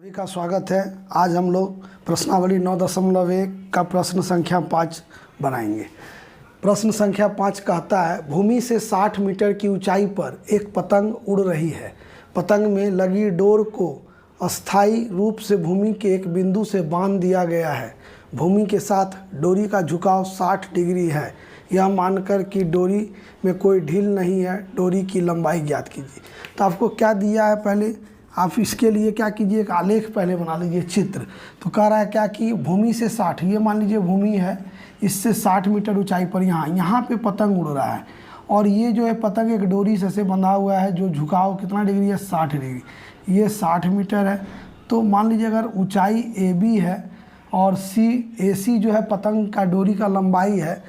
सभी का स्वागत है। आज हम लोग प्रश्नावली 9.1 का प्रश्न संख्या 5 बनाएंगे। प्रश्न संख्या 5 कहता है, भूमि से 60 मीटर की ऊंचाई पर एक पतंग उड़ रही है। पतंग में लगी डोर को अस्थायी रूप से भूमि के एक बिंदु से बांध दिया गया है। भूमि के साथ डोरी का झुकाव 60 डिग्री है। यह मानकर कि डोरी में कोई ढील नहीं है, डोरी की लंबाई ज्ञात कीजिए। तो आपको क्या दिया है, पहले आप इसके लिए क्या कीजिए, एक आलेख पहले बना लीजिए, चित्र। तो कह रहा है क्या कि भूमि से 60, ये मान लीजिए भूमि है, इससे 60 मीटर ऊंचाई पर यहाँ पे पतंग उड़ रहा है और ये जो है पतंग एक डोरी से बंधा हुआ है, जो झुकाव कितना डिग्री है, 60 डिग्री। ये 60 मीटर है। तो मान लीजिए अगर ऊंचाई AB है और AC जो है पतंग का डोरी का लंबाई है,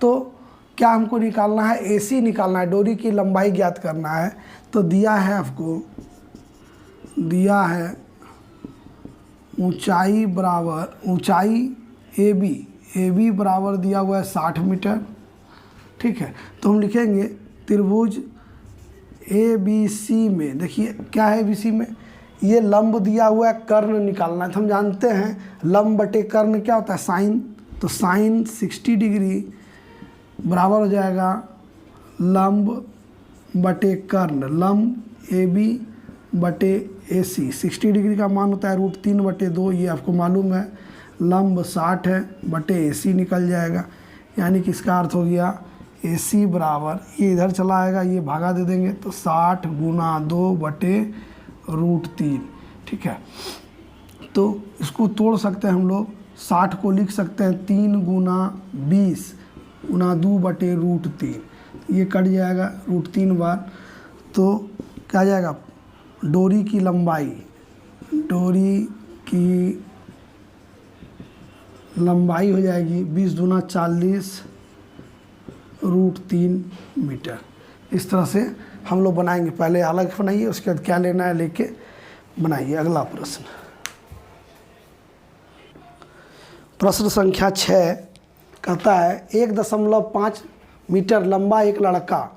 तो क्या हमको निकालना है, AC निकालना है, डोरी की लंबाई ज्ञात करना है। तो दिया है आपको, दिया है ऊंचाई बराबर, ऊंचाई AB बराबर दिया हुआ है 60 मीटर। ठीक है, तो हम लिखेंगे त्रिभुज ABC में, देखिए क्या है ABC में, ये लंब दिया हुआ है, कर्ण निकालना है। तो हम जानते हैं लंब बटे कर्ण क्या होता है, साइन। तो साइन 60 डिग्री बराबर हो जाएगा लंब बटे कर्ण, लंब AB बटे AC। 60 डिग्री का मान होता है √3/2, ये आपको मालूम है। लंब 60 है बटे AC निकल जाएगा, यानी कि इसका अर्थ हो गया AC बराबर, ये इधर चला आएगा, ये भागा दे देंगे, तो 60 गुना 2/√3। ठीक है, तो इसको तोड़ सकते हैं हम लोग, 60 को लिख सकते हैं 3 गुना 20 गुना 2/√3, ये कट जाएगा √3 बार। तो क्या जाएगा, डोरी की लंबाई, डोरी की लंबाई हो जाएगी 20 दूना 40 √3 मीटर। इस तरह से हम लोग बनाएंगे। पहले अलग बनाइए, उसके बाद क्या लेना है लेके बनाइए। अगला प्रश्न, प्रश्न संख्या 6 कहता है, 1.5 मीटर लंबा एक लड़का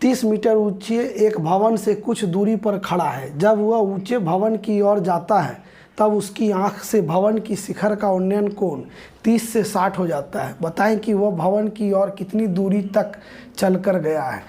30 मीटर ऊंचे एक भवन से कुछ दूरी पर खड़ा है। जब वह ऊंचे भवन की ओर जाता है तब उसकी आंख से भवन की शिखर का उन्नयन कोण 30 से 60 हो जाता है। बताएं कि वह भवन की ओर कितनी दूरी तक चलकर गया है।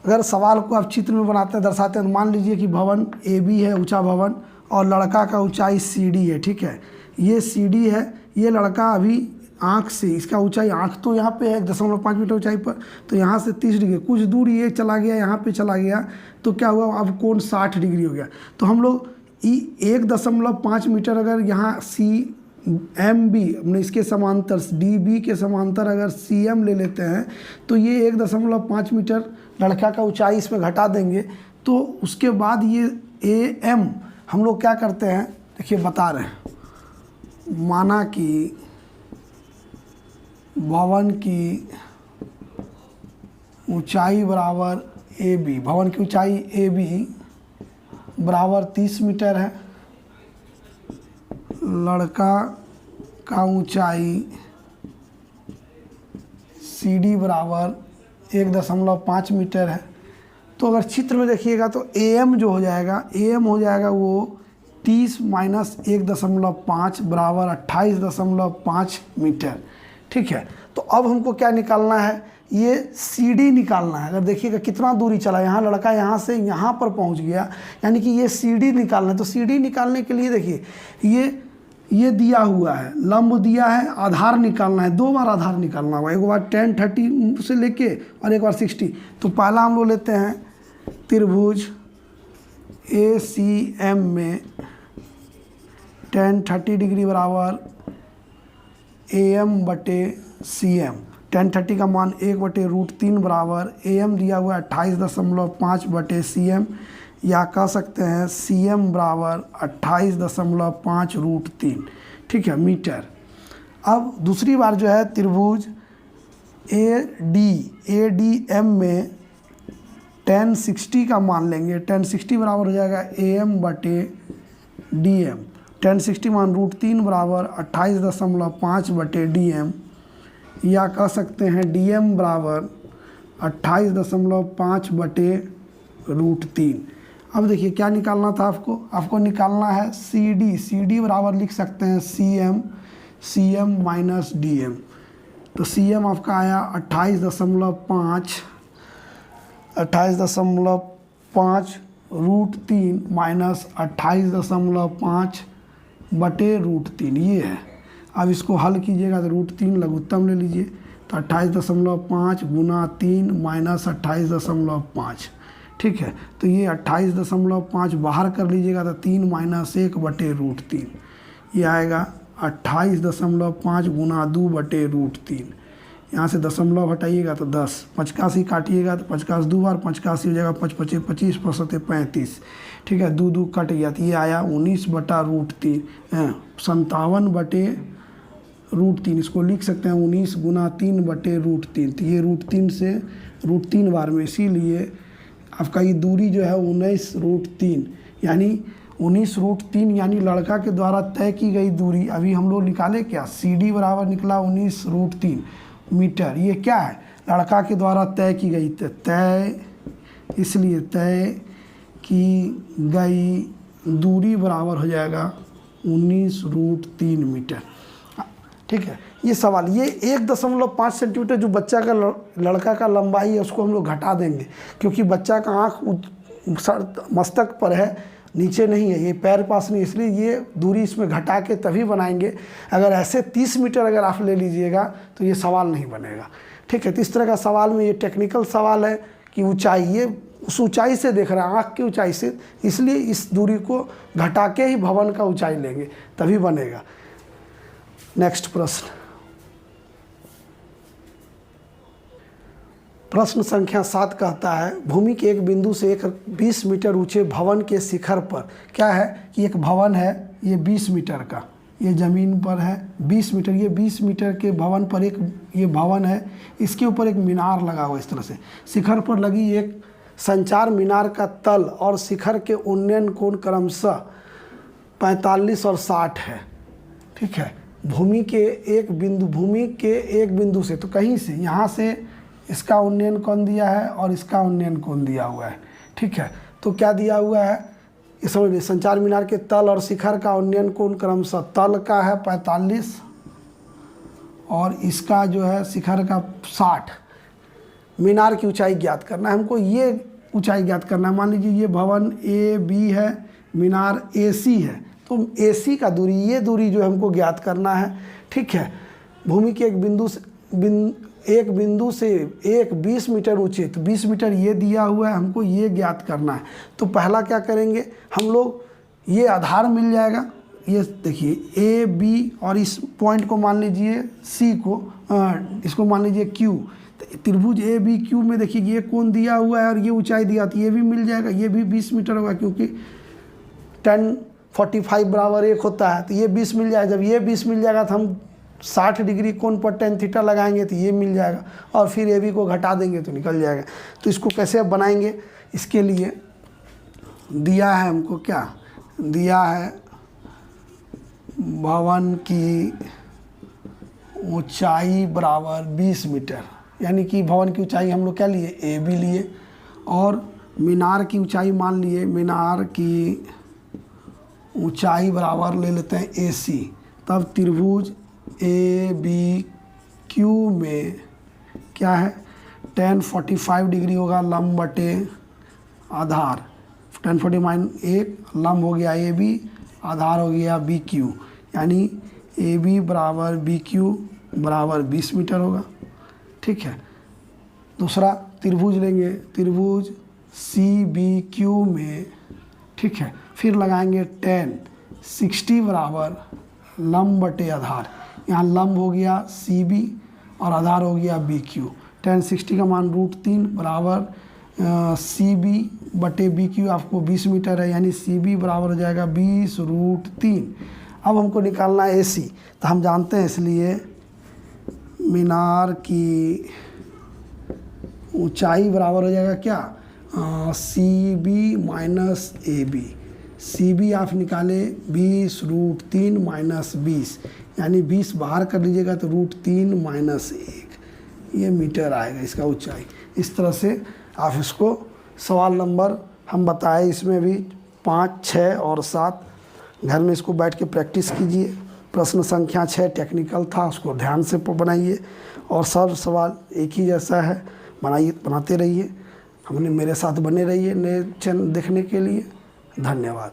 अगर सवाल को आप चित्र में बनाते हैं, दर्शाते हैं, तो मान लीजिए कि भवन AB है, ऊंचा भवन, और लड़का का ऊंचाई CD है। ठीक है, ये CD है, ये लड़का अभी आँख से, इसका ऊंचाई, आँख तो यहाँ पे है 1.5 मीटर ऊंचाई पर, तो यहाँ से 30 डिग्री, कुछ दूर ये चला गया, यहाँ पे चला गया, तो क्या हुआ, अब कोण 60 डिग्री हो गया। तो हम लोग 1.5 मीटर अगर यहाँ CMB अपने इसके समांतर DB के समांतर अगर CM ले लेते हैं, तो ये 1.5 मीटर लड़का का ऊंचाई इसमें घटा देंगे। तो उसके बाद ये AM हम लोग क्या करते हैं, देखिए बता रहे हैं, माना कि भवन की ऊंचाई बराबर AB, भवन की ऊंचाई AB बराबर 30 मीटर है, लड़का का ऊंचाई CD बराबर 1.5 मीटर है। तो अगर चित्र में देखिएगा तो AM जो हो जाएगा, AM हो जाएगा वो 30 - 1.5 बराबर 28.5 मीटर। ठीक है, तो अब हमको क्या निकालना है, ये CD निकालना है। अगर देखिएगा कितना दूरी चला, यहाँ लड़का यहाँ से यहाँ पर पहुँच गया, यानी कि ये CD निकालना है। तो CD निकालने के लिए देखिए ये दिया हुआ है, लंब दिया है, आधार निकालना है, 2 बार आधार निकालना होगा, एक बार 10, 30 से लेके और एक बार 60। तो पहला हम लोग लेते हैं त्रिभुज ACM में 10, 30 डिग्री बराबर AM बटे CM। 10, 30 का मान 1/√3 बराबर AM दिया हुआ है 28.5 बटे CM, या कह सकते हैं CM बराबर 28.5 √3। ठीक है, मीटर। अब दूसरी बार जो है त्रिभुज ADM में 10, 60 का मान लेंगे। 10, 60 बराबर हो जाएगा AM बटे DM। 10, 60 मान √3 बराबर 28.5 बटे DM, या कह सकते हैं DM बराबर 28.5 बटे √3। अब देखिए क्या निकालना था आपको निकालना है सी डी बराबर लिख सकते हैं C M minus D M. तो सी एम आपका आया 28.5 √3 माइनस 28.5 बटे √3 ये है। अब इसको हल कीजिएगा तो √3 लघुत्तम ले लीजिए, तो 28.5 गुना 3 माइनस 28.5, ठीक है। तो ये 28.5 बाहर कर लीजिएगा तो 3 माइनस 1 बटे √3, ये आएगा 28.5 गुना 2 बटे √3। यहाँ से दशमलव हटाइएगा तो 10, 85 काटिएगा तो 50 2 बार 85 हो जाएगा, 5 5 25 5 7 35, ठीक है। 2 2 कट गया तो ये आया 19 बटा √3, 57 बटे √3। इसको लिख सकते हैं 19 गुना 3 बटे √3। तो ये √3 से √3 बार में, इसीलिए आपका ये दूरी जो है 19 √3 यानी 19 √3 यानी लड़का के द्वारा तय की गई दूरी। अभी हम लोग निकाले क्या, सी डी बराबर निकला 19 √3 मीटर। ये क्या है, लड़का के द्वारा तय की गई, इसलिए तय की गई दूरी बराबर हो जाएगा 19 √3 मीटर, ठीक है। ये सवाल, ये 1.5 सेंटीमीटर जो बच्चा का लड़का का लंबाई है उसको हम लोग घटा देंगे, क्योंकि बच्चा का आँख मस्तक पर है, नीचे नहीं है, ये पैर पास नहीं, इसलिए ये दूरी इसमें घटा के तभी बनाएंगे। अगर ऐसे 30 मीटर अगर आप ले लीजिएगा तो ये सवाल नहीं बनेगा, ठीक है। तो इस तरह का सवाल में ये टेक्निकल सवाल है कि ऊंचाई, ये उस ऊंचाई से देख रहे हैं, आँख की ऊंचाई से, इसलिए इस दूरी को घटा के ही भवन का ऊंचाई लेंगे तभी बनेगा। नेक्स्ट प्रश्न संख्या 7 कहता है भूमि के एक बिंदु से एक 20 मीटर ऊंचे भवन के शिखर पर, क्या है कि एक भवन है, ये 20 मीटर का, ये ज़मीन पर है 20 मीटर, ये 20 मीटर के भवन पर एक ये भवन है, इसके ऊपर एक मीनार लगा हुआ इस तरह से। शिखर पर लगी एक संचार मीनार का तल और शिखर के उन्नयन कोण क्रमशः 45 और 60 है, ठीक है। भूमि के एक बिंदु से, तो कहीं से, यहाँ से इसका उन्नयन कोण दिया है और इसका उन्नयन कोण दिया हुआ है, ठीक है। तो क्या दिया हुआ है, ये समझ लीजिए, संचार मीनार के तल और शिखर का उन्नयन कोण क्रमशः तल का है 45 और इसका जो है शिखर का 60। मीनार की ऊंचाई ज्ञात करना है हमको, ये ऊंचाई ज्ञात करना है। मान लीजिए ये भवन ए बी है, मीनार ए सी है, तो ए सी का दूरी, ये दूरी जो हमको ज्ञात करना है, ठीक है। भूमि के एक बिंदु से एक 20 मीटर ऊंचे, तो 20 मीटर ये दिया हुआ है, हमको ये ज्ञात करना है। तो पहला क्या करेंगे हम लोग, ये आधार मिल जाएगा, ये देखिए ए बी और इस पॉइंट को मान लीजिए सी को, इसको मान लीजिए क्यू। तो त्रिभुज ए बी क्यू में देखिए ये कोण दिया हुआ है और ये ऊंचाई दिया, तो ये भी मिल जाएगा, ये भी 20 मीटर होगा, क्योंकि 10/45 बराबर 1 होता है, तो ये 20 मिल जाएगा। जब ये 20 मिल जाएगा तो हम 60 डिग्री कोण पर tan थीटा लगाएंगे तो ये मिल जाएगा, और फिर ए बी को घटा देंगे तो निकल जाएगा। तो इसको कैसे अब बनाएंगे, इसके लिए दिया है हमको, क्या दिया है, भवन की ऊंचाई बराबर 20 मीटर, यानी कि भवन की ऊंचाई हम लोग क्या लिए, ए बी लिए, और मीनार की ऊंचाई मान लिए, मीनार की ऊंचाई बराबर ले लेते हैं ए सी। तब त्रिभुज ए बी क्यू में क्या है, tan45 डिग्री होगा लंब बटे आधार, tan40 लंब हो गया ए बी, आधार हो गया बी क्यू, यानी ए बी बराबर बी क्यू बराबर 20 मीटर होगा, ठीक है। दूसरा त्रिभुज लेंगे, त्रिभुज सी बी क्यू में, ठीक है, फिर लगाएंगे tan60 बराबर लंब बटे आधार, यहाँ लंब हो गया सी बी और आधार हो गया बी क्यू। tan60 का मान √3 बराबर सी बी बटे बी क्यू, आपको 20 मीटर है, यानी सी बी बराबर हो जाएगा 20 √3। अब हमको निकालना है ए सी, तो हम जानते हैं, इसलिए मीनार की ऊंचाई बराबर हो जाएगा क्या, C B minus A B. C B आप निकाले 20 √3 माइनस 20, यानी 20 बाहर कर लीजिएगा तो √3 माइनस 1, ये मीटर आएगा इसका ऊंचाई। इस तरह से आप इसको सवाल नंबर हम बताए, इसमें भी 5, 6 और 7 घर में इसको बैठ के प्रैक्टिस कीजिए। प्रश्न संख्या 6 टेक्निकल था, उसको ध्यान से बनाइए और सब सवाल एक ही जैसा है, बनाते रहिए। मेरे साथ बने रहिए नए चैनल देखने के लिए। धन्यवाद।